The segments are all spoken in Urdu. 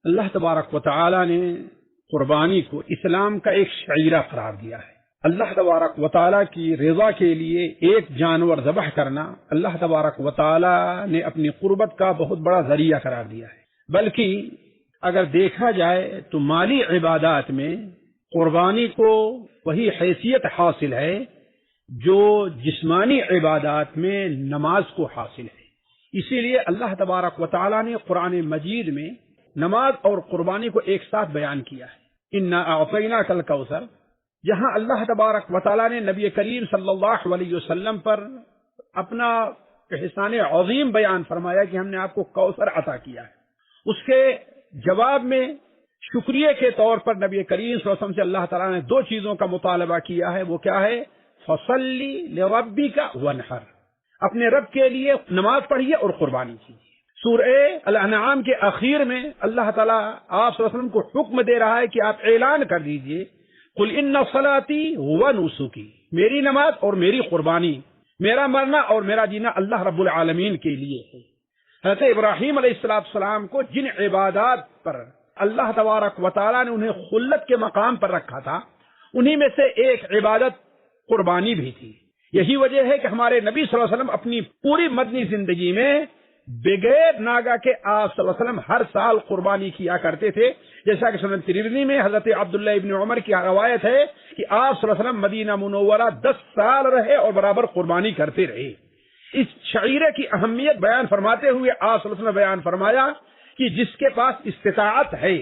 اللہ تبارک و تعالی نے قربانی کو اسلام کا ایک شعیرہ قرار دیا ہے۔ اللہ تبارک و تعالی کی رضا کے لیے ایک جانور ذبح کرنا اللہ تبارک و تعالی نے اپنی قربت کا بہت بڑا ذریعہ قرار دیا ہے۔ بلکہ اگر دیکھا جائے تو مالی عبادات میں قربانی کو وہی حیثیت حاصل ہے جو جسمانی عبادات میں نماز کو حاصل ہے۔ اسی لیے اللہ تبارک و تعالی نے قرآن مجید میں نماز اور قربانی کو ایک ساتھ بیان کیا ہے۔ انا اعطیناک الکوثر، جہاں اللہ تبارک و تعالی نے نبی کریم صلی اللہ علیہ وسلم پر اپنا احسان عظیم بیان فرمایا کہ ہم نے آپ کو کوثر عطا کیا ہے، اس کے جواب میں شکریہ کے طور پر نبی کریم صلی اللہ علیہ وسلم سے اللہ تعالیٰ نے دو چیزوں کا مطالبہ کیا ہے۔ وہ کیا ہے؟ فصلی لربک وانحر، اپنے رب کے لیے نماز پڑھیے اور قربانی کیجیے۔ سورہ الانعام کے اخیر میں اللہ تعالیٰ آپ صلی اللہ علیہ وسلم کو حکم دے رہا ہے کہ آپ اعلان کر دیجئے قل ان صلاتی و نسکی، میری نماز اور میری قربانی، میرا مرنا اور میرا جینا اللہ رب العالمین کے لیے ہے۔ حضرت ابراہیم علیہ السلام کو جن عبادات پر اللہ تبارک و تعالیٰ نے انہیں خلت کے مقام پر رکھا تھا، انہی میں سے ایک عبادت قربانی بھی تھی۔ یہی وجہ ہے کہ ہمارے نبی صلی اللہ علیہ وسلم اپنی پوری مدنی زندگی میں بغیر ناگا کے آپ صلی اللہ علیہ وسلم ہر سال قربانی کیا کرتے تھے، جیسا کہ سنن ترمذی میں حضرت عبداللہ ابن عمر کی روایت ہے کہ آپ صلی اللہ علیہ وسلم مدینہ منورہ 10 سال رہے اور برابر قربانی کرتے رہے۔ اس شعیرے کی اہمیت بیان فرماتے ہوئے آپ صلی اللہ علیہ وسلم نے بیان فرمایا کہ جس کے پاس استطاعت ہے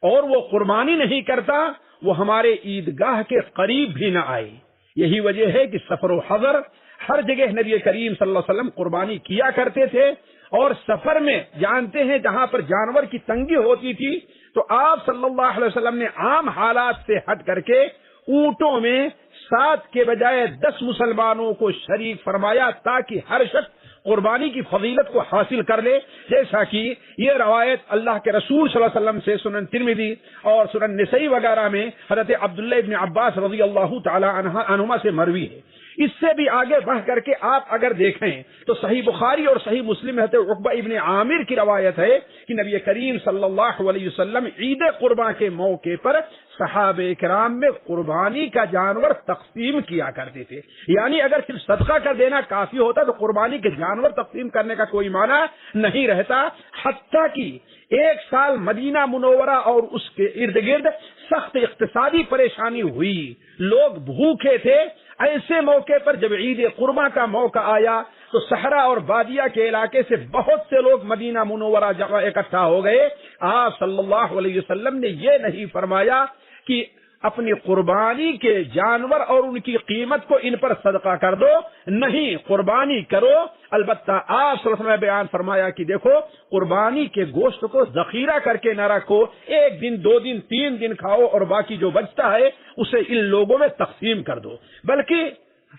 اور وہ قربانی نہیں کرتا، وہ ہمارے عیدگاہ کے قریب بھی نہ آئے۔ یہی وجہ ہے کہ سفر و حضر ہر جگہ نبی کریم صلی اللہ علیہ وسلم قربانی کیا کرتے تھے، اور سفر میں جانتے ہیں جہاں پر جانور کی تنگی ہوتی تھی تو آپ صلی اللہ علیہ وسلم نے عام حالات سے ہٹ کر کے اونٹوں میں 7 کے بجائے 10 مسلمانوں کو شریک فرمایا تاکہ ہر شخص قربانی کی فضیلت کو حاصل کر لے، جیسا کہ یہ روایت اللہ کے رسول صلی اللہ علیہ وسلم سے سنن ترمذی اور سنن نسائی وغیرہ میں حضرت عبداللہ ابن عباس رضی اللہ تعالی عنہما سے مروی ہے۔ اس سے بھی آگے بڑھ کر کے آپ اگر دیکھیں تو صحیح بخاری اور صحیح مسلم حضرت عقبہ ابن عامر کی روایت ہے کہ نبی کریم صلی اللہ علیہ وسلم عید قرباں کے موقع پر صحابہ کرام میں قربانی کا جانور تقسیم کیا کرتے تھے۔ یعنی اگر صرف صدقہ کر دینا کافی ہوتا تو قربانی کے جانور تقسیم کرنے کا کوئی معنی نہیں رہتا، حتیٰ کہ ایک سال مدینہ منورہ اور اس کے ارد گرد سخت اقتصادی پریشانی ہوئی، لوگ بھوکے تھے۔ ایسے موقع پر جب عید قرباں کا موقع آیا تو صحرا اور بادیہ کے علاقے سے بہت سے لوگ مدینہ منورہ جگہ اکٹھا ہو گئے۔ آپ صلی اللہ علیہ وسلم نے یہ نہیں فرمایا کہ اپنی قربانی کے جانور اور ان کی قیمت کو ان پر صدقہ کر دو، نہیں، قربانی کرو۔ البتہ آپ صلی اللہ علیہ وسلم نے بیان فرمایا کہ دیکھو، قربانی کے گوشت کو ذخیرہ کر کے نہ رکھو، 1 دن 2 دن 3 دن کھاؤ اور باقی جو بچتا ہے اسے ان لوگوں میں تقسیم کر دو۔ بلکہ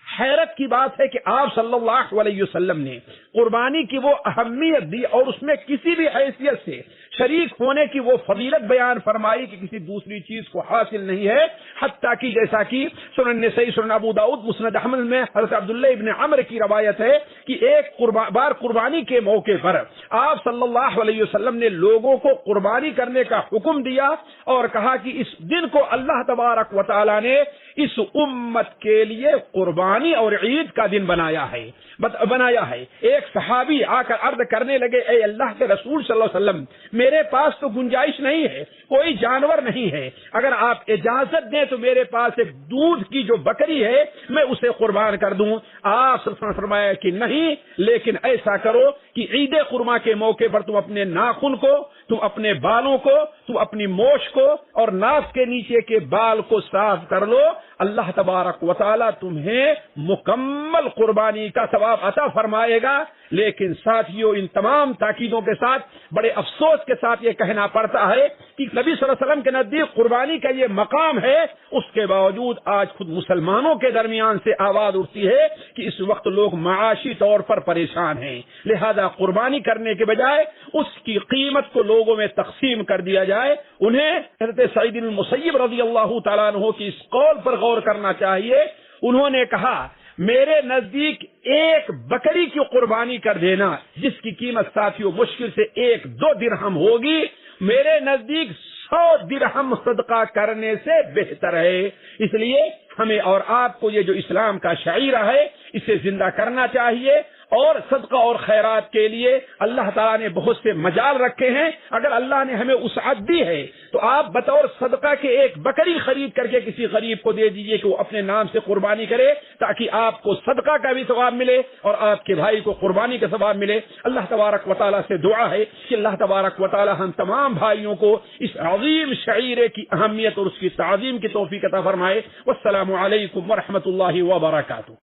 حیرت کی بات ہے کہ آپ صلی اللہ علیہ وسلم نے قربانی کی وہ اہمیت دی اور اس میں کسی بھی حیثیت سے شریک ہونے کی وہ فضیلت بیان فرمائی کہ کسی دوسری چیز کو حاصل نہیں ہے، حتیٰ کہ جیسا کہ سنن نسائی، سنن ابو داؤد، مسند احمد میں حضرت عبداللہ ابن عمر کی روایت ہے کہ ایک بار قربانی کے موقع پر آپ صلی اللہ علیہ وسلم نے لوگوں کو قربانی کرنے کا حکم دیا اور کہا کہ اس دن کو اللہ تبارک و تعالی نے اس امت کے لیے قربانی اور عید کا دن بنایا ہے۔ ایک صحابی آ کر عرض کرنے لگے، اے اللہ کے رسول صلی اللہ علیہ وسلم، میرے پاس تو گنجائش نہیں ہے، کوئی جانور نہیں ہے، اگر آپ اجازت دیں تو میرے پاس ایک دودھ کی جو بکری ہے میں اسے قربان کر دوں۔ آپ صلی اللہ علیہ وسلم نے فرمایا کہ نہیں، لیکن ایسا کرو کہ عید قرباں کے موقع پر تم اپنے ناخن کو، تم اپنے بالوں کو، تم اپنی موش کو اور ناف کے نیچے کے بال کو صاف کر لو، اللہ تبارک و تعالی تمہیں مکمل قربانی کا ثواب عطا فرمائے گا۔ لیکن ساتھیوں، ان تمام تاکیدوں کے ساتھ بڑے افسوس کے ساتھ یہ کہنا پڑتا ہے کہ نبی صلی اللہ علیہ وسلم کے نزدیک قربانی کا یہ مقام ہے، اس کے باوجود آج خود مسلمانوں کے درمیان سے آواز اٹھتی ہے کہ اس وقت لوگ معاشی طور پر پریشان ہیں، لہذا قربانی کرنے کے بجائے اس کی قیمت کو لوگوں میں تقسیم کر دیا جائے۔ انہیں حضرت سعید بن المسیب رضی اللہ تعالیٰ عنہ کی اس قول پر غور کرنا چاہیے۔ انہوں نے کہا، میرے نزدیک ایک بکری کی قربانی کر دینا جس کی قیمت ساتھیوں مشکل سے 1-2 درہم ہوگی، میرے نزدیک 100 درہم صدقہ کرنے سے بہتر ہے۔ اس لیے ہمیں اور آپ کو یہ جو اسلام کا شعیرہ ہے اسے زندہ کرنا چاہیے، اور صدقہ اور خیرات کے لیے اللہ تعالیٰ نے بہت سے مجال رکھے ہیں۔ اگر اللہ نے ہمیں وسعت دی ہے تو آپ بطور صدقہ کے ایک بکری خرید کر کے کسی غریب کو دے دیجئے کہ وہ اپنے نام سے قربانی کرے، تاکہ آپ کو صدقہ کا بھی ثواب ملے اور آپ کے بھائی کو قربانی کا ثواب ملے۔ اللہ تبارک و تعالیٰ سے دعا ہے کہ اللہ تبارک و تعالیٰ ہم تمام بھائیوں کو اس عظیم شعیرے کی اہمیت اور اس کی تعظیم کی توفیق عطا فرمائے۔ والسلام علیکم ورحمۃ اللہ وبرکاتہ۔